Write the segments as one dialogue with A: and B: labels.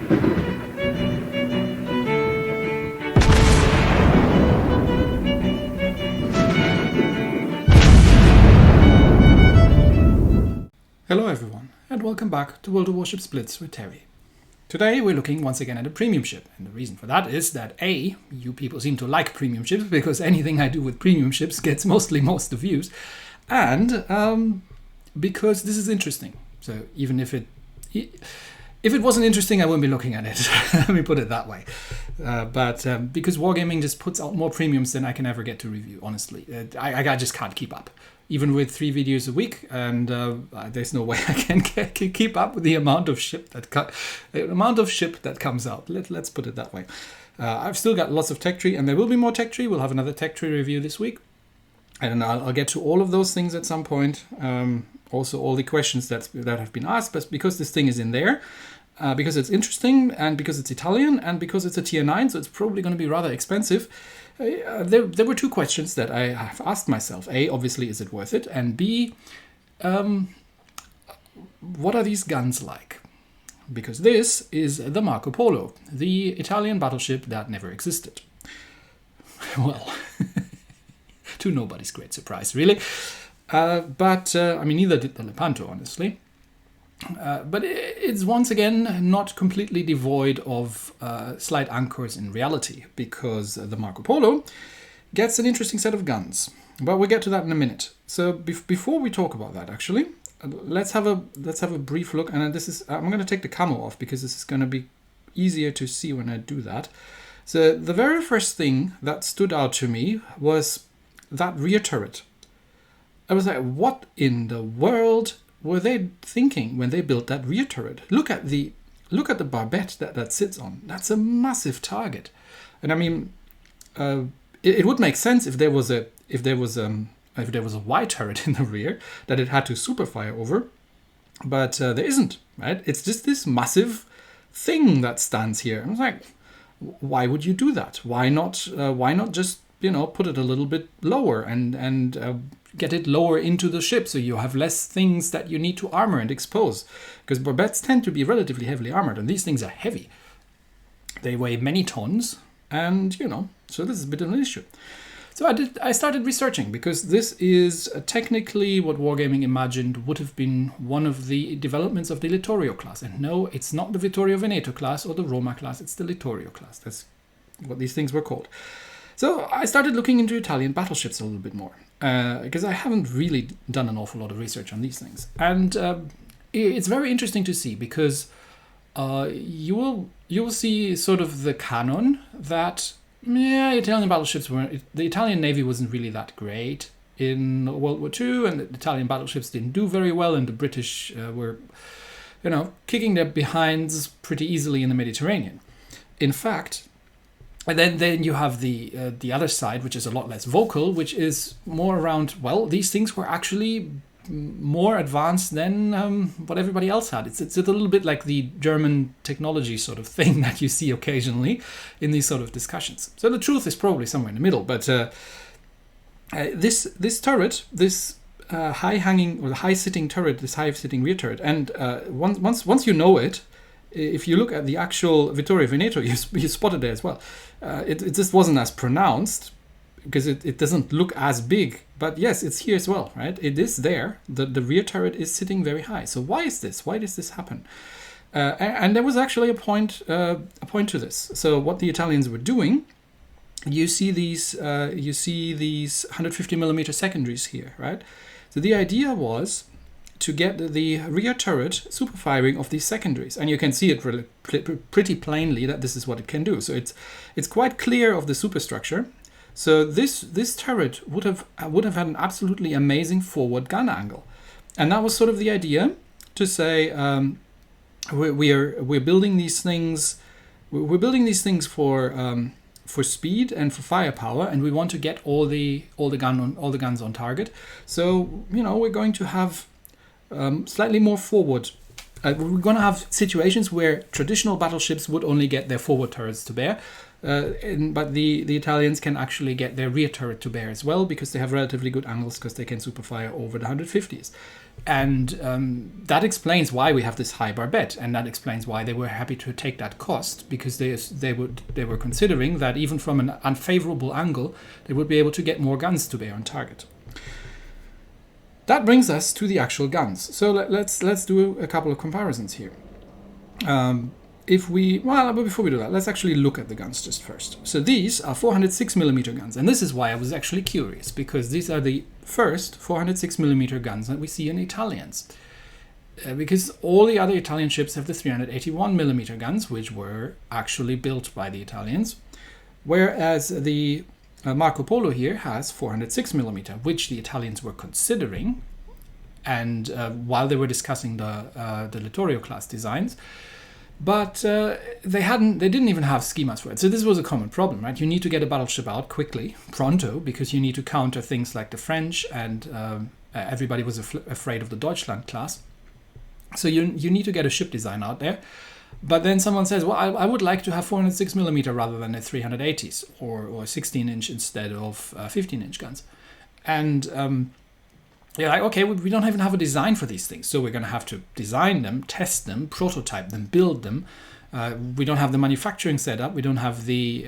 A: Hello everyone, and welcome back to World of Warships Blitz with Terry. Today we're looking once again at a premium ship, and the reason for that is that A, you people seem to like premium ships because anything I do with premium ships gets mostly most of the views, and because this is interesting. So even if it wasn't interesting, I wouldn't be looking at it. Let me put it that way. But because Wargaming just puts out more premiums than I can ever get to review, honestly. I just can't keep up. Even with 3 videos a week, and there's no way I can keep up with the amount of ship that comes out. Let's put it that way. I've still got lots of tech tree, and there will be more tech tree. We'll have another tech tree review this week, and I'll get to all of those things at some point. Also, all the questions that have been asked, but because this thing is in there, because it's interesting, and because it's Italian, and because it's a tier 9, so it's probably going to be rather expensive. There were 2 questions that I have asked myself. A, obviously, is it worth it? And B, what are these guns like? Because this is the Marco Polo, the Italian battleship that never existed. Well, to nobody's great surprise, really. But I mean, neither did the Lepanto, honestly. But it's once again not completely devoid of slight anchors in reality, because the Marco Polo gets an interesting set of guns. But we'll get to that in a minute. So before we talk about that, actually, let's have a brief look. And this is I'm going to take the camo off because this is going to be easier to see when I do that. So the very first thing that stood out to me was that rear turret. I was like, what in the world were they thinking when they built that rear turret? Look at the barbette that sits on. That's a massive target. And I mean, it would make sense if there was a Y turret in the rear that it had to superfire over, but there isn't. Right? It's just this massive thing that stands here. I was like, why would you do that? Why not? Why not just put it a little bit lower and get it lower into the ship so you have less things that you need to armor and expose. Because barbettes tend to be relatively heavily armored, and these things are heavy. They weigh many tons, and so this is a bit of an issue. So I started researching, because this is technically what Wargaming imagined would have been one of the developments of the Littorio class. And no, it's not the Vittorio Veneto class or the Roma class, it's the Littorio class. That's what these things were called. So I started looking into Italian battleships a little bit more, because I haven't really done an awful lot of research on these things. And it's very interesting to see, because you will see sort of the canon that Italian battleships the Italian Navy wasn't really that great in World War II, and the Italian battleships didn't do very well, and the British were kicking their behinds pretty easily in the Mediterranean. In fact, and then you have the other side, which is a lot less vocal, which is more around, well, these things were actually more advanced than what everybody else had. It's a little bit like the German technology sort of thing that you see occasionally in these sort of discussions. So the truth is probably somewhere in the middle. But this turret, this high-hanging or high-sitting turret, this high-sitting rear turret, and once you know it, if you look at the actual Vittorio Veneto, you spot it there as well. It just wasn't as pronounced because it doesn't look as big. But yes, it's here as well, right? It is there. The rear turret is sitting very high. So why is this? Why does this happen? And there was actually a point to this. So what the Italians were doing, you see these 150 millimeter secondaries here, right? So the idea was to get the rear turret superfiring of these secondaries, and you can see it pretty plainly that this is what it can do. So it's quite clear of the superstructure. So this turret would have had an absolutely amazing forward gun angle, and that was sort of the idea to say we're building these things. We're building these things for speed and for firepower, and we want to get all the guns on target. So we're going to have slightly more forward We're going to have situations where traditional battleships would only get their forward turrets to bear, but the Italians can actually get their rear turret to bear as well, because they have relatively good angles, because they can superfire over the 150s. And that explains why we have this high barbette, and that explains why they were happy to take that cost, because they were considering that even from an unfavorable angle, they would be able to get more guns to bear on target. That brings us to the actual guns. So let's do a couple of comparisons here. But before we do that, let's actually look at the guns just first. So these are 406mm guns, and this is why I was actually curious, because these are the first 406mm guns that we see in Italians. Because all the other Italian ships have the 381mm guns, which were actually built by the Italians, whereas the Marco Polo here has 406mm, which the Italians were considering, and while they were discussing the Littorio class designs, but they didn't even have schemas for it. So this was a common problem, right? You need to get a battleship out quickly, pronto, because you need to counter things like the French, and everybody was afraid of the Deutschland class. So you need to get a ship design out there. But then someone says, well, I would like to have 406mm rather than a 380s, or 16-inch instead of 15-inch guns. And you're like, okay, we don't even have a design for these things, so we're going to have to design them, test them, prototype them, build them. We don't have the manufacturing set up. We don't have the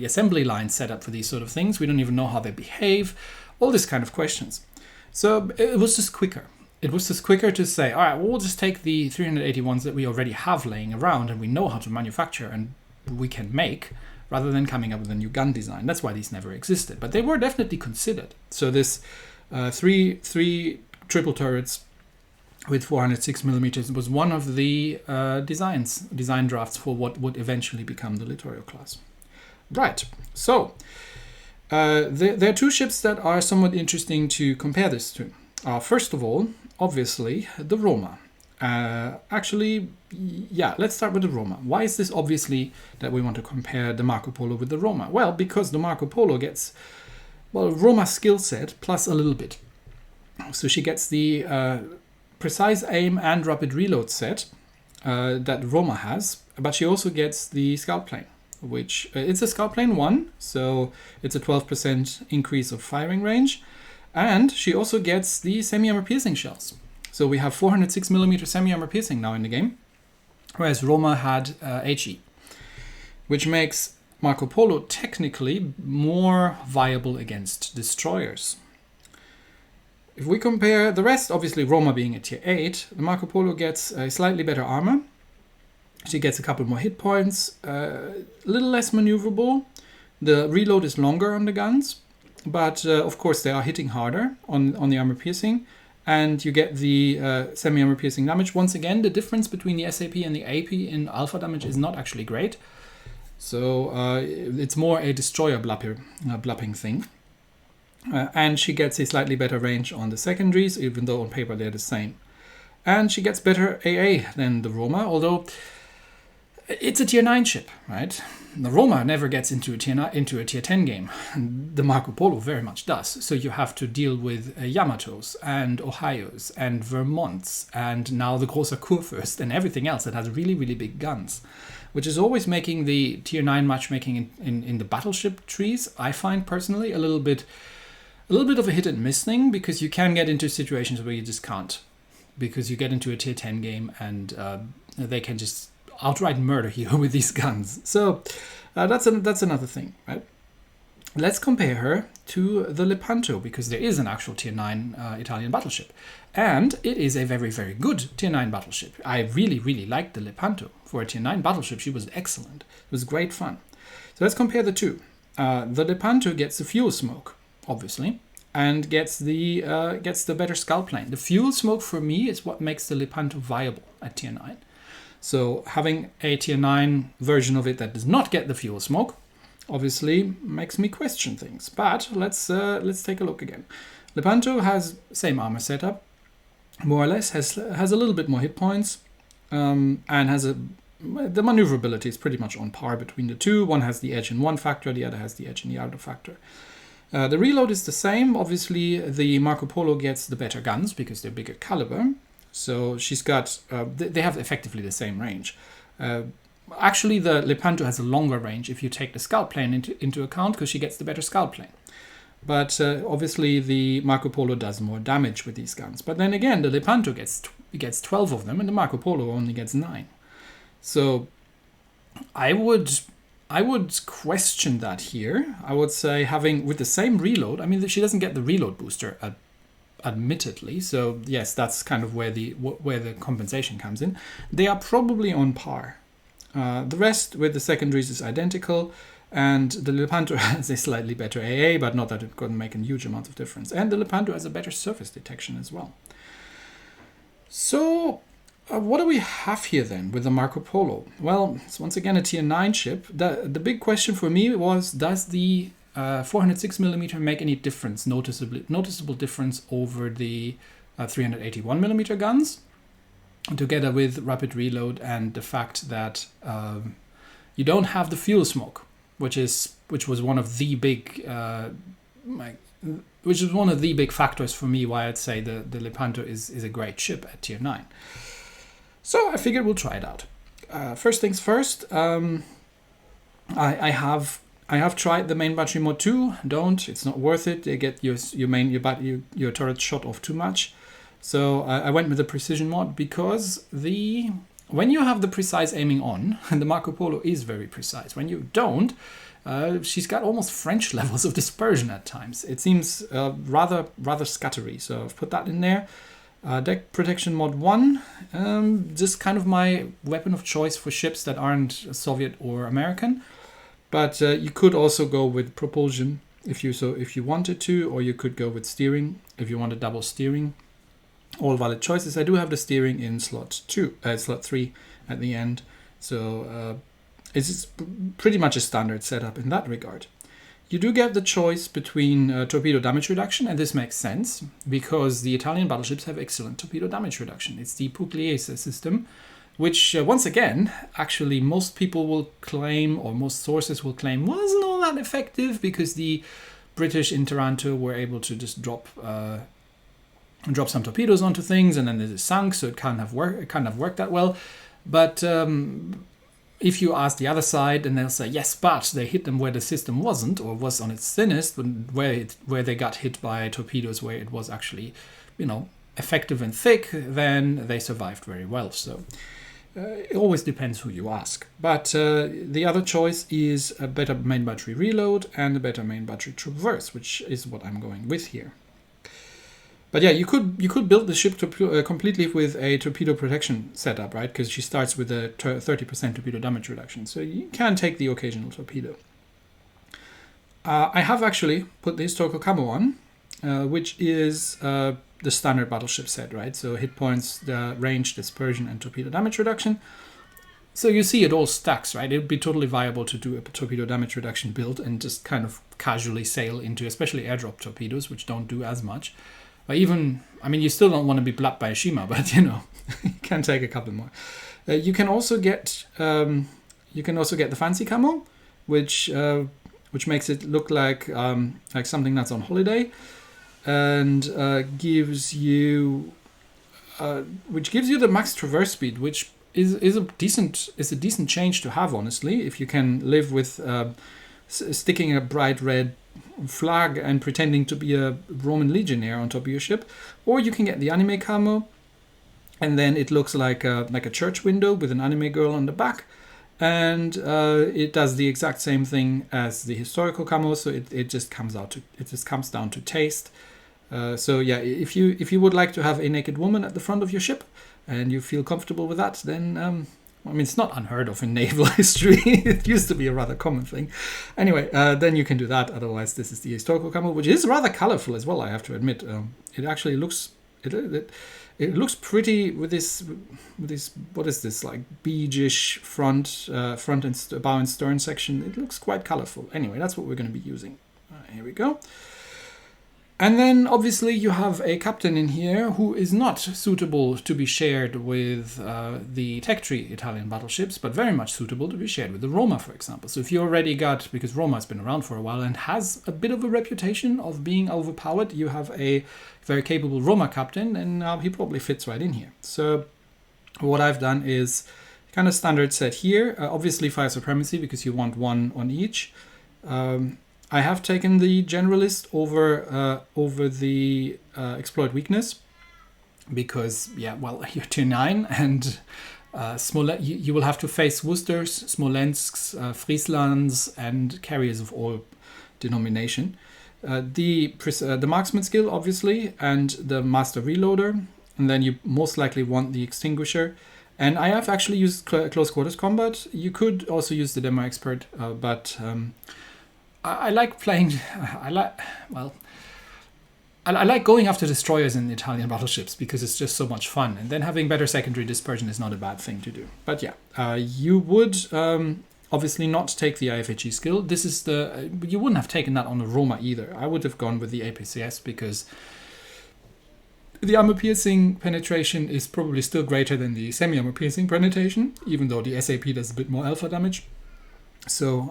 A: assembly line set up for these sort of things. We don't even know how they behave. All these kind of questions. So it was just quicker. It was just quicker to say, all right, we'll just take the 381s that we already have laying around and we know how to manufacture and we can make, rather than coming up with a new gun design. That's why these never existed. But they were definitely considered. So this three triple turrets with 406mm was one of the design drafts for what would eventually become the Littorio class. Right, so there are two ships that are somewhat interesting to compare this to. First of all, obviously, the Roma. Let's start with the Roma. Why is this obviously that we want to compare the Marco Polo with the Roma? Well, because the Marco Polo gets, Roma's skill set plus a little bit. So she gets the precise aim and rapid reload set that Roma has, but she also gets the scout plane, which it's a scout plane 1, so it's a 12% increase of firing range. And she also gets the semi-armor piercing shells. So we have 406mm semi-armor piercing now in the game, whereas Roma had HE, which makes Marco Polo technically more viable against destroyers. If we compare the rest, obviously Roma being a tier 8, the Marco Polo gets a slightly better armor. She gets a couple more hit points, a little less maneuverable. The reload is longer on the guns. But of course they are hitting harder on the armor piercing, and you get the semi-armor piercing damage. Once again, the difference between the SAP and the AP in alpha damage is not actually great. So it's more a destroyer blapping thing. And she gets a slightly better range on the secondaries, even though on paper they're the same. And she gets better AA than the Roma, although it's a tier 9 ship, right? The Roma never gets into a tier 10 game. The Marco Polo very much does. So you have to deal with Yamatos and Ohios and Vermonts and now the Großer Kurfürst and everything else that has really, really big guns, which is always making the tier 9 matchmaking in the battleship trees, I find personally, a little bit of a hit and miss thing, because you can get into situations where you just can't, because you get into a tier 10 game and they can just outright murder you with these guns. So that's another thing, right? Let's compare her to the Lepanto, because there is an actual tier 9 Italian battleship, and it is a very, very good tier 9 battleship. I really, really liked the Lepanto. For a tier 9 battleship, she was excellent. It was great fun. So let's compare the two. The Lepanto gets the fuel smoke, obviously, and gets the better scout plane. The fuel smoke for me is what makes the Lepanto viable at tier 9. So having a tier 9 version of it that does not get the fuel smoke obviously makes me question things. But let's take a look again. Lepanto has same armor setup, more or less, has a little bit more hit points, and has the maneuverability is pretty much on par between the two. One has the edge in one factor, the other has the edge in the other factor. The reload is the same. Obviously, the Marco Polo gets the better guns because they're bigger caliber. So she's got, they have effectively the same range. Actually, the Lepanto has a longer range if you take the scout plane into account, because she gets the better scout plane. But obviously the Marco Polo does more damage with these guns. But then again, the Lepanto gets 12 of them, and the Marco Polo only gets 9. So I would question that here. I would say having, with the same reload, I mean, she doesn't get the reload booster, admittedly. So yes, that's kind of where the compensation comes in. They are probably on par. The rest with the secondaries is identical. And the Lepanto has a slightly better AA, but not that it could make a huge amount of difference. And the Lepanto has a better surface detection as well. So what do we have here then with the Marco Polo? Well, it's once again a tier 9 ship. The big question for me was, does the 406mm make any difference, noticeable difference over the 381mm guns, together with rapid reload and the fact that you don't have the fuel smoke, which was one of the big factors for me why I'd say the Lepanto is a great ship at tier 9. So I figured we'll try it out. First things first, I have tried the main battery mod 2. It's not worth it. They get your turret shot off too much. So I went with the precision mod, because when you have the precise aiming on, and the Marco Polo is very precise. When you don't, she's got almost French levels of dispersion at times. It seems rather scattery. So I've put that in there. Deck protection mod 1, just kind of my weapon of choice for ships that aren't Soviet or American. But you could also go with propulsion if you wanted to, or you could go with steering if you wanted double steering. All valid choices. I do have the steering in slot 3 at the end, so it's pretty much a standard setup in that regard. You do get the choice between torpedo damage reduction, and this makes sense because the Italian battleships have excellent torpedo damage reduction. It's the Pugliese system, which once again, actually most people will claim, or most sources will claim, wasn't all that effective, because the British in Taranto were able to just drop some torpedoes onto things, and then it sunk, so it kind of worked that well. But if you ask the other side, and they'll say yes, but they hit them where the system wasn't, or was on its thinnest, where they got hit by torpedoes where it was actually, effective and thick, then they survived very well. So it always depends who you ask. But the other choice is a better main battery reload and a better main battery traverse, which is what I'm going with here. But yeah, you could build the ship completely with a torpedo protection setup, right? Because she starts with a 30% torpedo damage reduction, so you can take the occasional torpedo. I have actually put the historical camo on, which is the standard battleship set, right? So hit points, the range, dispersion, and torpedo damage reduction. So you see it all stacks, right? It would be totally viable to do a torpedo damage reduction build and just kind of casually sail into, especially airdrop torpedoes, which don't do as much. But even, you still don't want to be blapped by a Shima, but you can take a couple more. You can also get the fancy camo, which makes it look like something that's on holiday, and gives you the max traverse speed, which is a decent change to have, honestly, if you can live with sticking a bright red flag and pretending to be a Roman legionnaire on top of your ship. Or you can get the anime camo, and then it looks like a church window with an anime girl on the back, and it does the exact same thing as the historical camo, so it just comes down to taste. So yeah, if you would like to have a naked woman at the front of your ship and you feel comfortable with that, then it's not unheard of in naval history. It used to be a rather common thing. Anyway, then you can do that. Otherwise, this is the historical camo, which is rather colorful as well, I have to admit. It actually looks it looks pretty with this what is this, like beige-ish front and bow and stern section. It looks quite colorful. Anyway, that's what we're going to be using. Here we go. And then obviously you have a captain in here who is not suitable to be shared with the tech tree Italian battleships, but very much suitable to be shared with the Roma, for example. So if you already got, because Roma has been around for a while and has a bit of a reputation of being overpowered, you have a very capable Roma captain, and he probably fits right in here. So what I've done is kind of standard set here. Obviously fire supremacy, because you want one on each. I have taken the generalist over the exploit weakness because, yeah, well, you're tier 9 and you will have to face Worcesters, Smolensks, Frieslands, and carriers of all denomination. The marksman skill, obviously, and the master reloader, and then you most likely want the extinguisher. And I have actually used close quarters combat. You could also use the demo expert, but I like playing. I like going after destroyers in Italian battleships because it's just so much fun. And then having better secondary dispersion is not a bad thing to do. But yeah, you would obviously not take the IFHE skill. This is you wouldn't have taken that on a Roma either. I would have gone with the APCS because the armor-piercing penetration is probably still greater than the semi-armor-piercing penetration, even though the SAP does a bit more alpha damage. So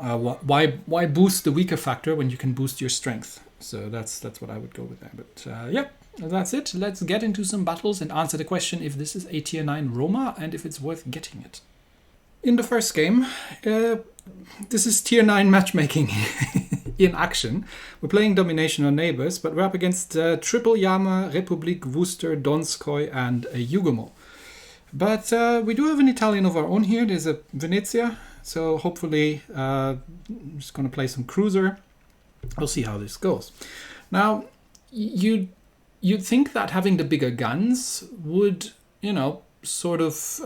A: why boost the weaker factor when you can boost your strength? So that's what I would go with there. But yeah, that's it. Let's get into some battles and answer the question if this is a tier 9 Roma and if it's worth getting it. In the first game, this is tier 9 matchmaking in action. We're playing domination on neighbors, but we're up against Triple Yama, Republik, Worcester, Donskoy, and Yugomo. But we do have an Italian of our own here. There's a Venezia. So hopefully, I'm just going to play some cruiser. We'll see how this goes. Now, you'd think that having the bigger guns would, sort of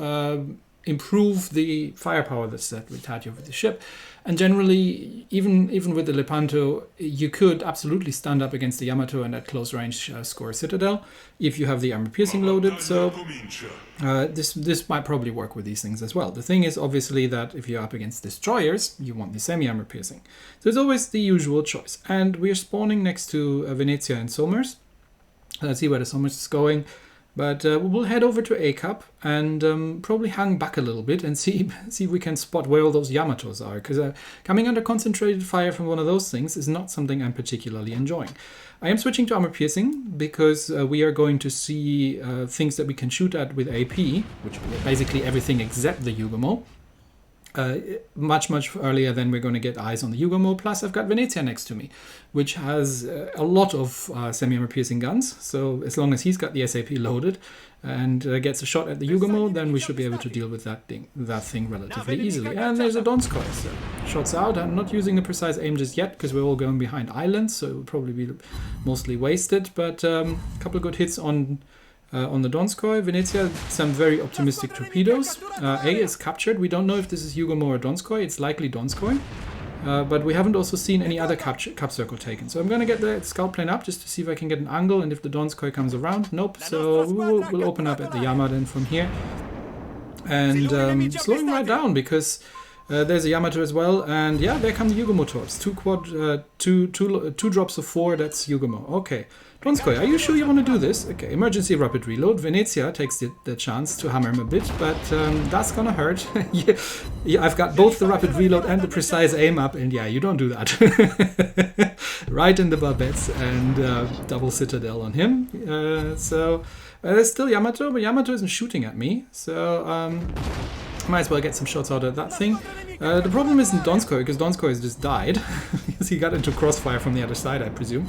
A: improve the firepower that we had over the ship. And generally, even with the Lepanto, you could absolutely stand up against the Yamato and at close range score a Citadel if you have the armor piercing loaded. So this might probably work with these things as well. The thing is obviously that if you're up against destroyers, you want the semi-armor piercing. So there's always the usual choice. And we're spawning next to Venezia and Somers. Let's see where the Somers is going. But we'll head over to A-Cup and probably hang back a little bit and see if we can spot where all those Yamatos are. Because coming under concentrated fire from one of those things is not something I'm particularly enjoying. I am switching to armor piercing because we are going to see things that we can shoot at with AP, which is basically everything except the Yugomo. Much earlier than we're going to get eyes on the Yugomo. Plus I've got Venezia next to me, which has a lot of semi-armor piercing guns. So as long as he's got the SAP loaded and gets a shot at the Yugomo, then we should be able to deal with that thing relatively easily. And there's a Donskoy. So shots out. I'm not using the precise aim just yet because we're all going behind islands, so it will probably be mostly wasted. But a couple of good hits on the Donskoy. Venezia, some very optimistic torpedoes. A is captured. We don't know if this is Yugomo or Donskoy. It's likely Donskoy. But we haven't also seen any other cap circle taken. So I'm going to get the scout plane up just to see if I can get an angle and if the Donskoy comes around. Nope. So we'll open up at the Yama then from here. And slowing right down because there's a Yamato as well. And yeah, there come the Yugomo torps. Two drops of 4. That's Yugomo. Okay. Donskoy, are you sure you want to do this? Okay, emergency rapid reload. Venezia takes the chance to hammer him a bit, but that's gonna hurt. yeah, I've got both the rapid reload and the precise aim up, and yeah, you don't do that. Right in the barbettes and double Citadel on him. So there's still Yamato, but Yamato isn't shooting at me, so might as well get some shots out of that thing. The problem isn't Donskoy, because Donskoy has just died. Because he got into crossfire from the other side, I presume.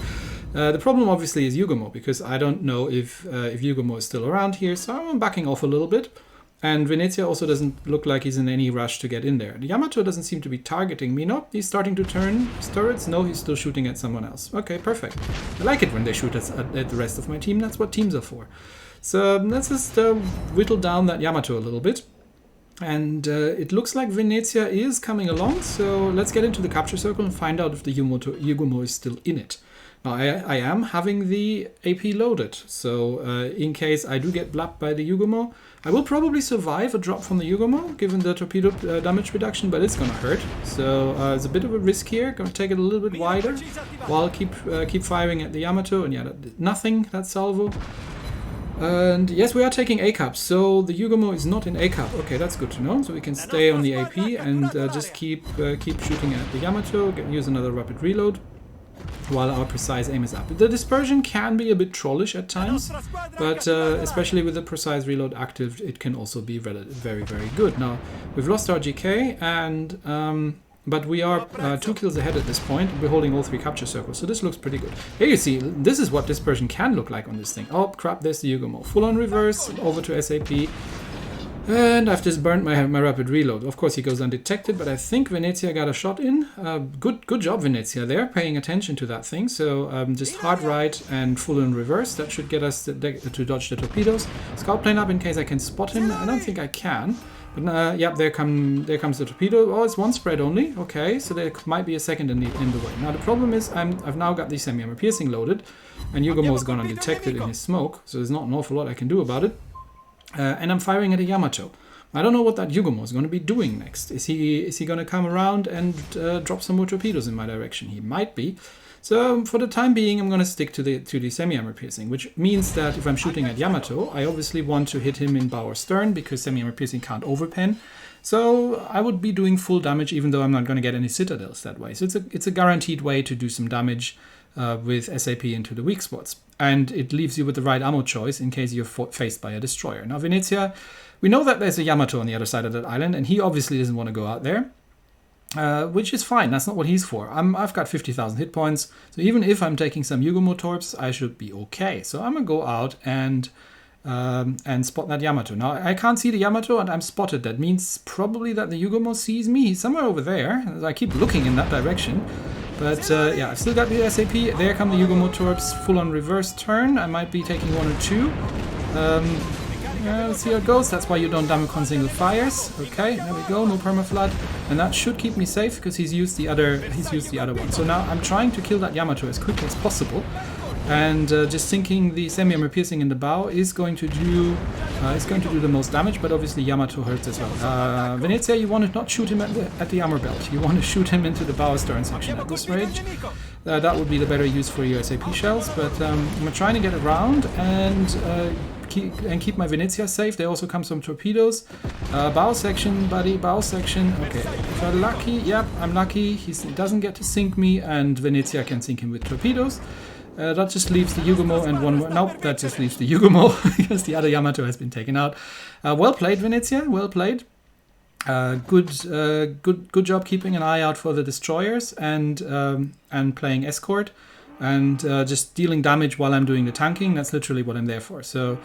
A: The problem obviously is Yugomo, because I don't know if Yugomo is still around here, so I'm backing off a little bit. And Venezia also doesn't look like he's in any rush to get in there. The Yamato doesn't seem to be targeting me. Nope, he's starting to turn his turrets. No, he's still shooting at someone else. Okay, perfect. I like it when they shoot at the rest of my team. That's what teams are for. So let's just whittle down that Yamato a little bit. And it looks like Venezia is coming along, so let's get into the capture circle and find out if the Yugumo is still in it. Now, I am having the AP loaded, so in case I do get blapped by the Yugumo, I will probably survive a drop from the Yugumo, given the torpedo damage reduction, but it's gonna hurt. So it's a bit of a risk here, gonna take it a little bit wider, while keep firing at the Yamato, and yeah, nothing, that's salvo. And yes, we are taking A-cap, so the Yugumo is not in A-cap. Okay, that's good to know. So we can stay on the AP and just keep shooting at the Yamato, use another rapid reload, while our precise aim is up. The dispersion can be a bit trollish at times, but especially with the precise reload active, it can also be very, very good. Now, we've lost our GK, and but we are 2 kills ahead at this point. We're holding all 3 capture circles, so this looks pretty good. Here you see, this is what dispersion can look like on this thing. Oh crap, there's the Yugumo. Full on reverse, over to SAP. And I've just burnt my rapid reload. Of course, he goes undetected, but I think Venezia got a shot in. Good job, Venezia. They're paying attention to that thing. So just hard right and full on reverse. That should get us to dodge the torpedoes. Scout plane up in case I can spot him. I don't think I can. But yeah, there comes the torpedo. Oh, it's 1 spread only. Okay, so there might be a second in the way. Now the problem is I've now got the semi-armor piercing loaded, and Yugumo's gone undetected in his smoke. So there's not an awful lot I can do about it. And I'm firing at a Yamato. I don't know what that Yugumo is going to be doing next. Is he going to come around and drop some more torpedoes in my direction? He might be. So for the time being, I'm going to stick to the semi-armor piercing, which means that if I'm shooting at Yamato, I obviously want to hit him in bow or stern because semi-armor piercing can't overpen. So I would be doing full damage, even though I'm not going to get any citadels that way. So it's a guaranteed way to do some damage with SAP into the weak spots. And it leaves you with the right ammo choice in case you're faced by a destroyer. Now, Venezia, we know that there's a Yamato on the other side of that island, and he obviously doesn't want to go out there, which is fine. That's not what he's for. I've got 50,000 hit points, so even if I'm taking some Yugumo torps, I should be okay. So I'm going to go out and spot that Yamato. Now, I can't see the Yamato, and I'm spotted. That means probably that the Yugumo sees me. He's somewhere over there. I keep looking in that direction. But yeah, I've still got the SAP. There come the Yugumo torps, full on reverse turn. I might be taking 1 or 2. Let's see how it goes. That's why you don't damage on single fires. Okay, there we go. No permaflood, and that should keep me safe because he's used the other one. So now I'm trying to kill that Yamato as quickly as possible. And just sinking the semi-armor piercing in the bow is going to do the most damage, but obviously Yamato hurts as well. Venezia, you want to not shoot him at the armor belt. You want to shoot him into the bow stern section at this range. That would be the better use for your SAP shells, but I'm trying to get around and keep my Venezia safe. There also come some torpedoes. Bow section, buddy, bow section. Okay, if I'm lucky, yep, I'm lucky. He doesn't get to sink me, and Venezia can sink him with torpedoes. That just leaves the Yugumo and one more. Nope, that just leaves the Yugumo because the other Yamato has been taken out. Well played, Venezia. Well played. Good job keeping an eye out for the destroyers and playing escort and just dealing damage while I'm doing the tanking. That's literally what I'm there for. So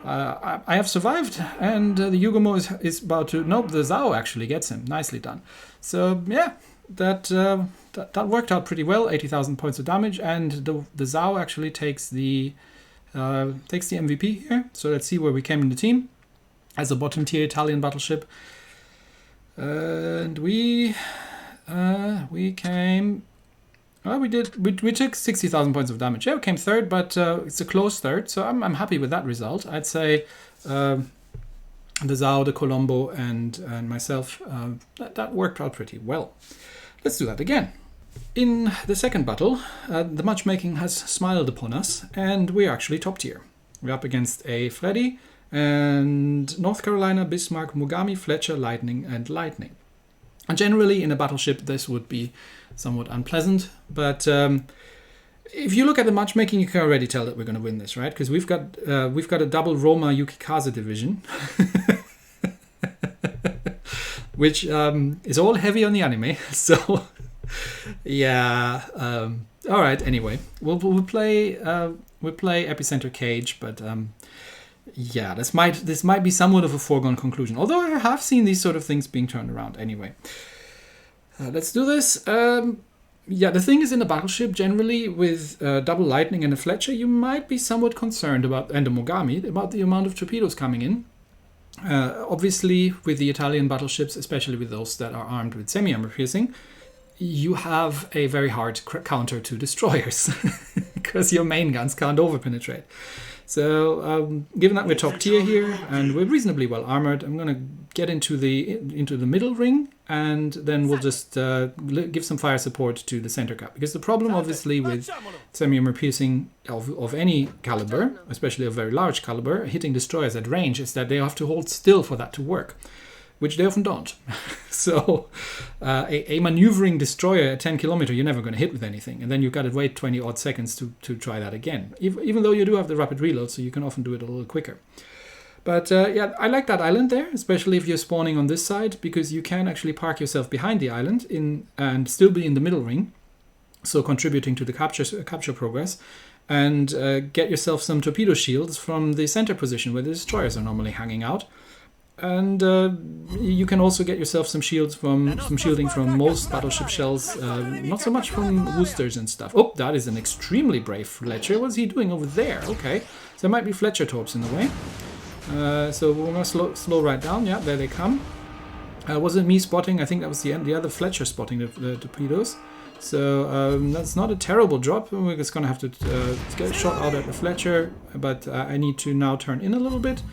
A: I have survived, and the Yugumo is about to. Nope, the Zao actually gets him. Nicely done. So yeah. That worked out pretty well. 80,000 points of damage, and the Zao actually takes the MVP here. So let's see where we came in the team as a bottom tier Italian battleship, and we came. Well, we took 60,000 points of damage. Yeah, we came third, but it's a close third, so I'm happy with that result. I'd say. The Zao, the Colombo, and myself, that worked out pretty well. Let's do that again. In the second battle, the matchmaking has smiled upon us, and we're actually top tier. We're up against a Freddy, and North Carolina, Bismarck, Mogami, Fletcher, Lightning, and Lightning. And generally, in a battleship, this would be somewhat unpleasant, but if you look at the matchmaking, you can already tell that we're going to win this, right? Because we've got a double Roma Yukikaze division, which is all heavy on the anime. So yeah, all right. Anyway, we'll play Epicenter Cage, but yeah, this might be somewhat of a foregone conclusion. Although I have seen these sort of things being turned around. Anyway, let's do this. Yeah, the thing is, in a battleship, generally with double Lightning and a Fletcher, you might be somewhat concerned about, and a Mogami, about the amount of torpedoes coming in. Obviously, with the Italian battleships, especially with those that are armed with semi-armor piercing, you have a very hard counter to destroyers because your main guns can't overpenetrate. So, given that we're top tier here and we're reasonably well armored, I'm going to get into the middle ring, and then we'll just give some fire support to the center cap. Because the problem, obviously, with semi-armor piercing of any caliber, especially of very large caliber, hitting destroyers at range, is that they have to hold still for that to work, which they often don't. So a maneuvering destroyer at 10 kilometer, you're never going to hit with anything. And then you've got to wait 20 odd seconds to try that again. Even though you do have the rapid reload, so you can often do it a little quicker. But yeah, I like that island there, especially if you're spawning on this side, because you can actually park yourself behind the island and still be in the middle ring. So contributing to the capture progress. And get yourself some torpedo shields from the center position where the destroyers are normally hanging out. And you can also get yourself some shielding from most battleship shells, not so much from Worcesters and stuff. Oh, that is an extremely brave Fletcher. What's he doing over there? Okay, so there might be Fletcher torps in the way. So we're going to slow right down. Yeah, there they come. Wasn't me spotting. I think that was the other Fletcher spotting the torpedoes. So that's not a terrible drop. We're just going to have to get a shot out at the Fletcher, but I need to now turn in a little bit.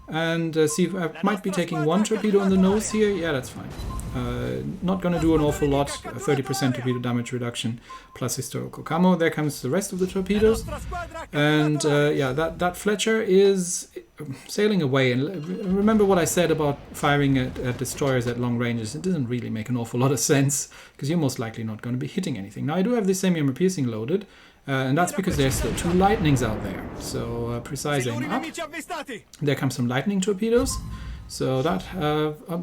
A: And see if I might be taking one torpedo on the nose here. Yeah, that's fine. Not going to do an awful lot. 30% torpedo damage reduction plus historical camo. There comes the rest of the torpedoes. And yeah, that Fletcher is sailing away. And remember what I said about firing at destroyers at long ranges. It doesn't really make an awful lot of sense because you're most likely not going to be hitting anything. Now, I do have this semi-armor piercing loaded. And that's because there's still 2 lightnings out there. So precise aim up. There come some lightning torpedoes. So that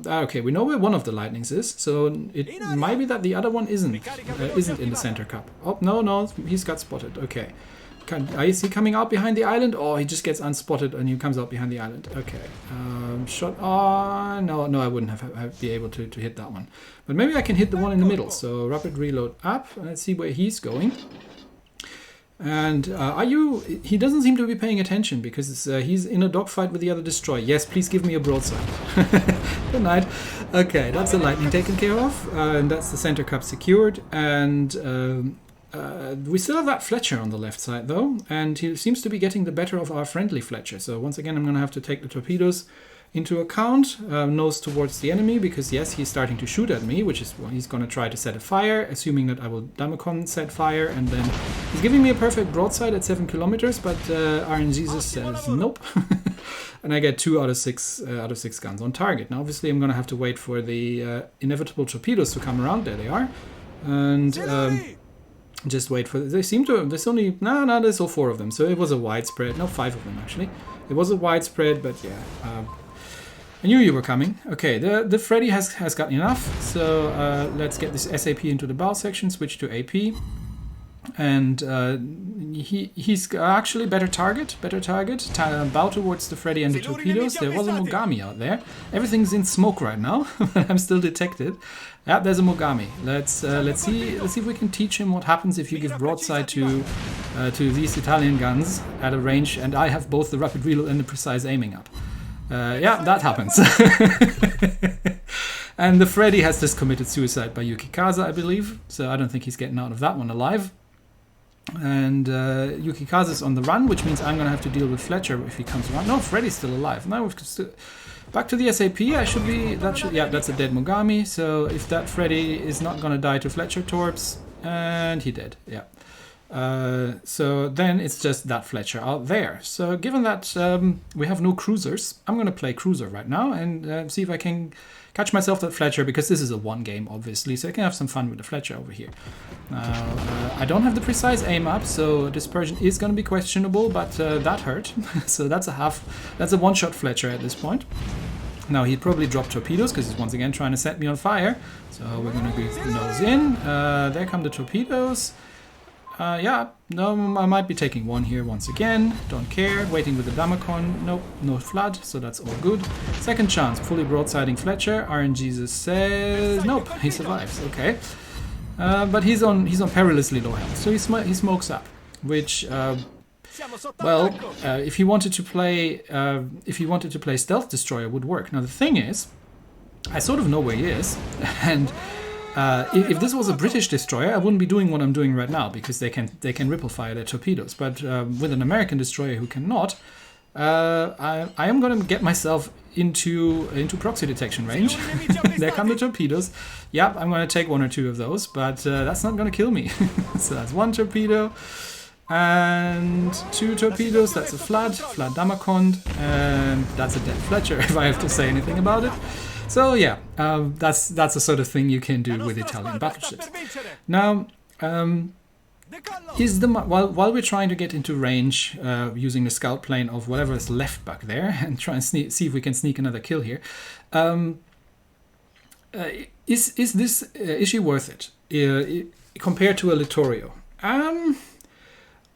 A: okay, we know where one of the lightnings is. So it might be that the other one isn't in the center cup. Oh no, he's got spotted. Okay, is he coming out behind the island? Oh, he just gets unspotted and he comes out behind the island. Okay, shot. Oh no, I wouldn't have be able to hit that one. But maybe I can hit the one in the middle. So rapid reload up. Let's see where he's going. And he doesn't seem to be paying attention because he's in a dogfight with the other destroyer. Yes, please give me a broadside. Good night. Okay, that's the lightning taken care of. And that's the center cup secured. And we still have that Fletcher on the left side though. And he seems to be getting the better of our friendly Fletcher. So once again, I'm going to have to take the torpedoes into account, nose towards the enemy, because yes, he's starting to shoot at me, which is well, he's going to try to set a fire, assuming that I will Damacon set fire, and then he's giving me a perfect broadside at 7 kilometers, but RNGesus says nope, and I get 2 out of 6 guns on target. Now, obviously, I'm going to have to wait for the inevitable torpedoes to come around. There they are, and just wait for. They seem to. There's only there's all 4 of them, so it was a widespread. No, 5 of them actually. It was a widespread, but yeah. I knew you were coming. Okay, the Freddy has got enough, so let's get this SAP into the bow section, switch to AP. And he's actually better target, bow towards the Freddy and the torpedoes. There was a Mogami out there. Everything's in smoke right now, but I'm still detected. Yeah, there's a Mogami. Let's see if we can teach him what happens if you give broadside to these Italian guns at a range, and I have both the rapid reload and the precise aiming up. Yeah, that happens. And the Freddy has just committed suicide by Yukikaza, I believe. So I don't think he's getting out of that one alive. And Yukikaza's on the run, which means I'm going to have to deal with Fletcher if he comes around. No, Freddy's still alive. Now we've back to the SAP. Yeah, that's a dead Mogami. So if that Freddy is not going to die to Fletcher torps, and he did. Yeah. So then it's just that Fletcher out there. So given that we have no cruisers, I'm going to play cruiser right now and see if I can catch myself that Fletcher, because this is a 1 game obviously, so I can have some fun with the Fletcher over here. I don't have the precise aim up, so dispersion is going to be questionable, but that hurt. So that's a one-shot Fletcher at this point. Now he'd probably drop torpedoes because he's once again trying to set me on fire. So we're going to be nose in. There come the torpedoes. Yeah, no, I might be taking one here once again. Don't care. Waiting with the Damacon. Nope, no flood, so that's all good. Second chance, fully broadsiding Fletcher. RNGesus says nope, he survives. Okay, but he's on perilously low health, so he smokes up, which Well, if he wanted to play Stealth Destroyer, would work. Now the thing is, I sort of know where he is, and if this was a British destroyer, I wouldn't be doing what I'm doing right now, because they can ripple fire their torpedoes. But with an American destroyer who cannot, I am going to get myself into proxy detection range. There come the torpedoes. Yep, I'm going to take 1 or 2 of those, but that's not going to kill me. So that's 1 torpedo and 2 torpedoes. That's a Flood Damacond, and that's a dead Fletcher, if I have to say anything about it. So yeah, that's the sort of thing you can do with Italian battleships. Now, while we're trying to get into range using the scout plane of whatever is left back there, and try and see if we can sneak another kill here, is she worth it compared to a Littorio?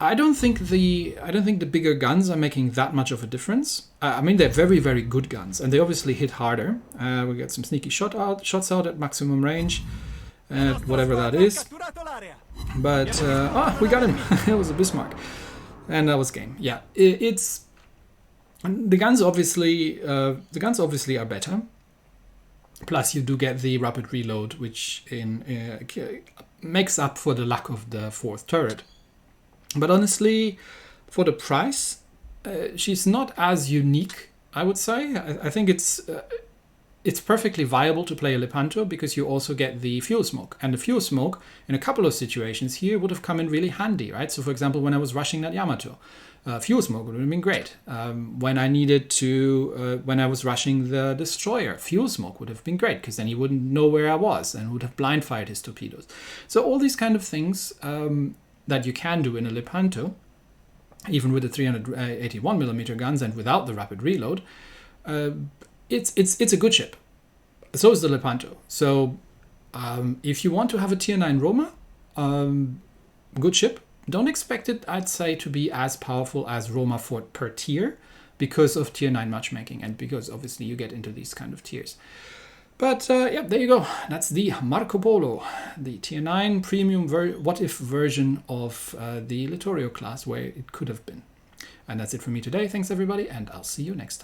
A: I don't think the bigger guns are making that much of a difference. I mean, they're very, very good guns, and they obviously hit harder. We got some sneaky shots out at maximum range, whatever that is. But we got him. It was a Bismarck, and that was game. Yeah, it's the guns obviously are better. Plus, you do get the rapid reload, which makes up for the lack of the 4th turret. But honestly, for the price, she's not as unique, I would say. I think it's perfectly viable to play a Lepanto, because you also get the fuel smoke. And the fuel smoke, in a couple of situations here, would have come in really handy, right? So, for example, when I was rushing that Yamato, fuel smoke would have been great. When I was rushing the destroyer, fuel smoke would have been great, because then he wouldn't know where I was and would have blind fired his torpedoes. So all these kind of things that you can do in a Lepanto, even with the 381mm guns and without the rapid reload, it's a good ship. So is the Lepanto. So if you want to have a tier 9 Roma, good ship. Don't expect it, I'd say, to be as powerful as Roma per tier, because of tier 9 matchmaking, and because obviously you get into these kind of tiers. But yeah, there you go. That's the Marco Polo, the tier 9 premium what-if version of the Littorio class, where it could have been. And that's it for me today. Thanks everybody, and I'll see you next time.